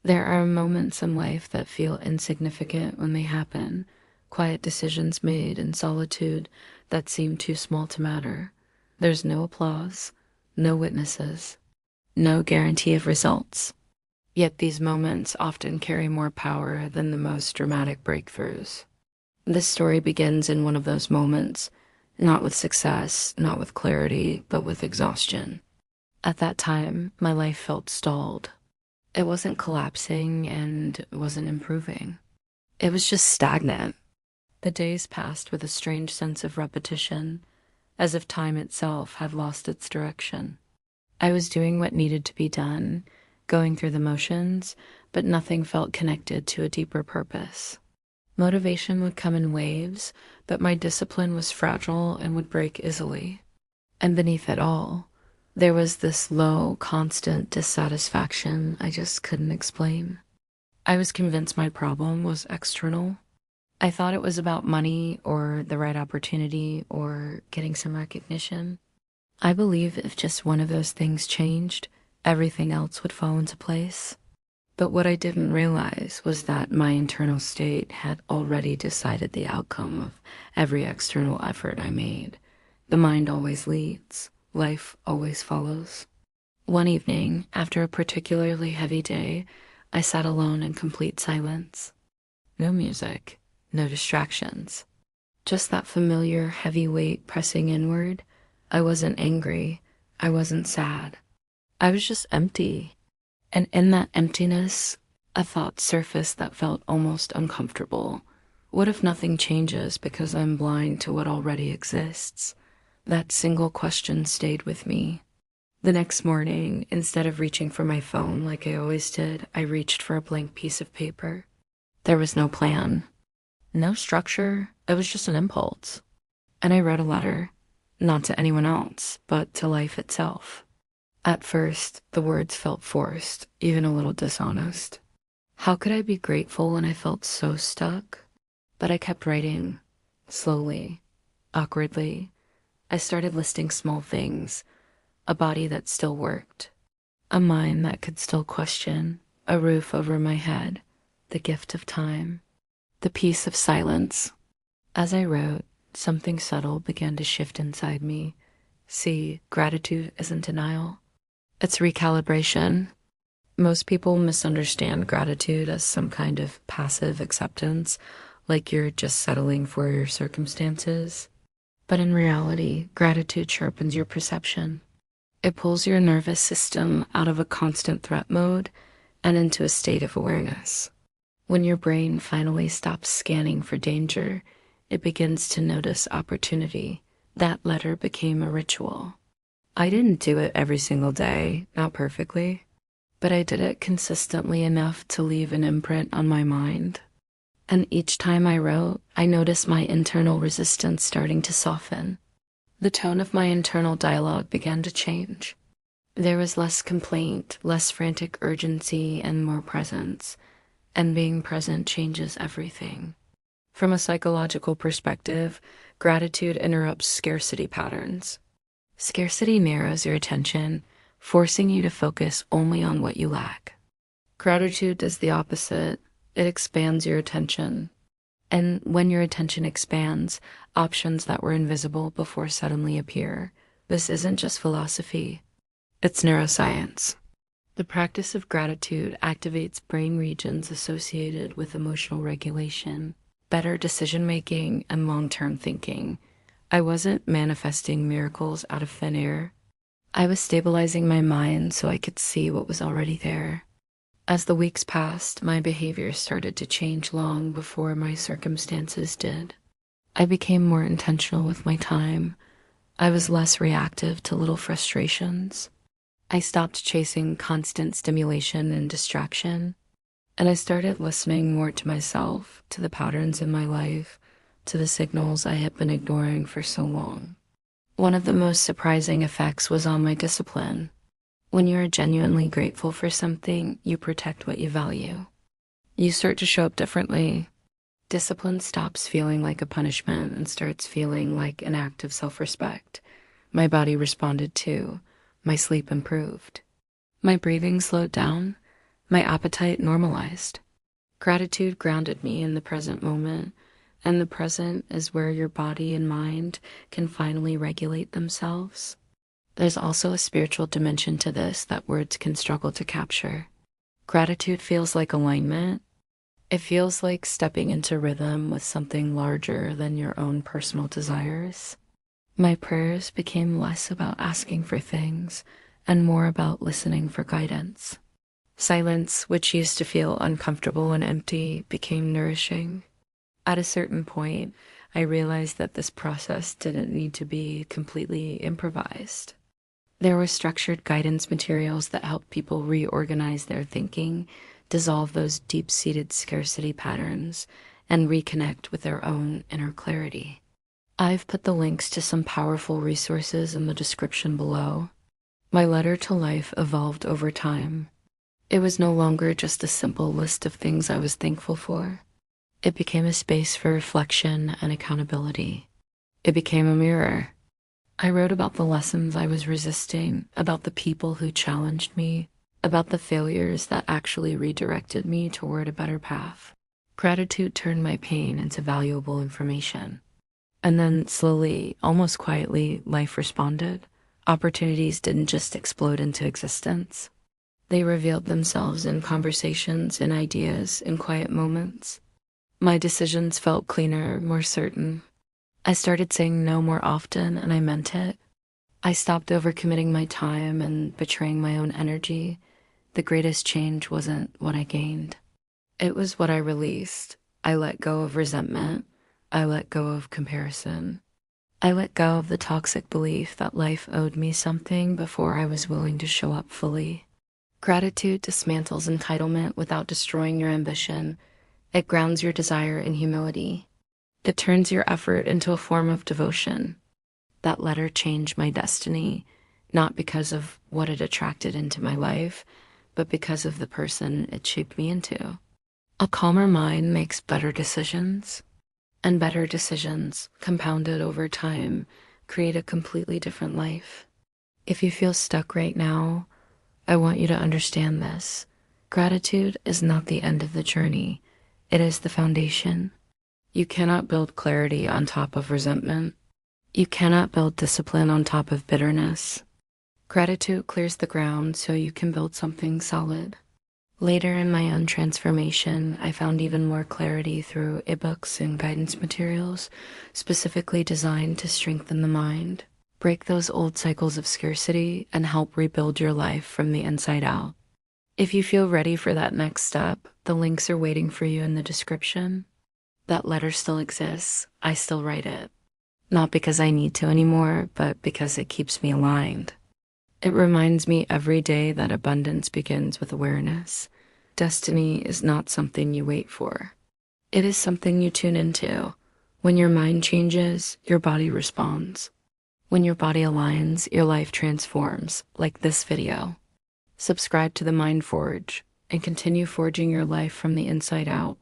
There are moments in life that feel insignificant when they happen, quiet decisions made in solitude that seem too small to matter. There's no applause, no witnesses, no guarantee of results. Yet these moments often carry more power than the most dramatic breakthroughs. This story begins in one of those moments, not with success, not with clarity, but with exhaustion. At that time, my life felt stalled. It wasn't collapsing and it wasn't improving. It was just stagnant. The days passed with a strange sense of repetition, as if time itself had lost its direction. I was doing what needed to be done, going through the motions, but nothing felt connected to a deeper purpose. Motivation would come in waves, but my discipline was fragile and would break easily. And beneath it all, there was this low, constant dissatisfaction I just couldn't explain. I was convinced my problem was external. I thought it was about money or the right opportunity or getting some recognition. I believe if just one of those things changed, everything else would fall into place. But what I didn't realize was that my internal state had already decided the outcome of every external effort I made. The mind always leads. Life always follows. One evening, after a particularly heavy day, I sat alone in complete silence. No music, no distractions. Just that familiar heavy weight pressing inward. I wasn't angry. I wasn't sad. I was just empty. And in that emptiness, a thought surfaced that felt almost uncomfortable. What if nothing changes because I'm blind to what already exists? That single question stayed with me. The next morning, instead of reaching for my phone like I always did, I reached for a blank piece of paper. There was no plan, no structure. It was just an impulse. And I wrote a letter, not to anyone else, but to life itself. At first, the words felt forced, even a little dishonest. How could I be grateful when I felt so stuck? But I kept writing, slowly, awkwardly. I started listing small things, a body that still worked, a mind that could still question, a roof over my head, the gift of time, the peace of silence. As I wrote, something subtle began to shift inside me. See, gratitude isn't denial. It's recalibration. Most people misunderstand gratitude as some kind of passive acceptance, like you're just settling for your circumstances. But in reality, gratitude sharpens your perception. It pulls your nervous system out of a constant threat mode and into a state of awareness. When your brain finally stops scanning for danger, it begins to notice opportunity. That letter became a ritual. I didn't do it every single day, not perfectly, but I did it consistently enough to leave an imprint on my mind. And each time I wrote, I noticed my internal resistance starting to soften. The tone of my internal dialogue began to change. There was less complaint, less frantic urgency, and more presence. And being present changes everything. From a psychological perspective, gratitude interrupts scarcity patterns. Scarcity narrows your attention, forcing you to focus only on what you lack. Gratitude does the opposite. It expands your attention. And when your attention expands, options that were invisible before suddenly appear. This isn't just philosophy. It's neuroscience. The practice of gratitude activates brain regions associated with emotional regulation, better decision-making, and long-term thinking. I wasn't manifesting miracles out of thin air. I was stabilizing my mind so I could see what was already there. As the weeks passed, my behavior started to change long before my circumstances did. I became more intentional with my time. I was less reactive to little frustrations. I stopped chasing constant stimulation and distraction, and I started listening more to myself, to the patterns in my life, to the signals I had been ignoring for so long. One of the most surprising effects was on my discipline. When you are genuinely grateful for something, you protect what you value. You start to show up differently. Discipline stops feeling like a punishment and starts feeling like an act of self-respect. My body responded too. My sleep improved. My breathing slowed down. My appetite normalized. Gratitude grounded me in the present moment, and the present is where your body and mind can finally regulate themselves. There's also a spiritual dimension to this that words can struggle to capture. Gratitude feels like alignment. It feels like stepping into rhythm with something larger than your own personal desires. My prayers became less about asking for things and more about listening for guidance. Silence, which used to feel uncomfortable and empty, became nourishing. At a certain point, I realized that this process didn't need to be completely improvised. There were structured guidance materials that helped people reorganize their thinking, dissolve those deep-seated scarcity patterns, and reconnect with their own inner clarity. I've put the links to some powerful resources in the description below. My letter to life evolved over time. It was no longer just a simple list of things I was thankful for. It became a space for reflection and accountability. It became a mirror. I wrote about the lessons I was resisting, about the people who challenged me, about the failures that actually redirected me toward a better path. Gratitude turned my pain into valuable information. And then slowly, almost quietly, life responded. Opportunities didn't just explode into existence. They revealed themselves in conversations, in ideas, in quiet moments. My decisions felt cleaner, more certain. I started saying no more often, and I meant it. I stopped overcommitting my time and betraying my own energy. The greatest change wasn't what I gained. It was what I released. I let go of resentment. I let go of comparison. I let go of the toxic belief that life owed me something before I was willing to show up fully. Gratitude dismantles entitlement without destroying your ambition. It grounds your desire in humility. It turns your effort into a form of devotion. That letter changed my destiny, not because of what it attracted into my life, but because of the person it shaped me into. A calmer mind makes better decisions, and better decisions, compounded over time, create a completely different life. If you feel stuck right now, I want you to understand this. Gratitude is not the end of the journey. It is the foundation. You cannot build clarity on top of resentment. You cannot build discipline on top of bitterness. Gratitude clears the ground so you can build something solid. Later in my own transformation, I found even more clarity through ebooks and guidance materials specifically designed to strengthen the mind, break those old cycles of scarcity, and help rebuild your life from the inside out. If you feel ready for that next step, the links are waiting for you in the description. That letter still exists. I still write it. Not because I need to anymore, but because it keeps me aligned. It reminds me every day that abundance begins with awareness. Destiny is not something you wait for. It is something you tune into. When your mind changes, your body responds. When your body aligns, your life transforms, like this video. Subscribe to the Mind Forge and continue forging your life from the inside out.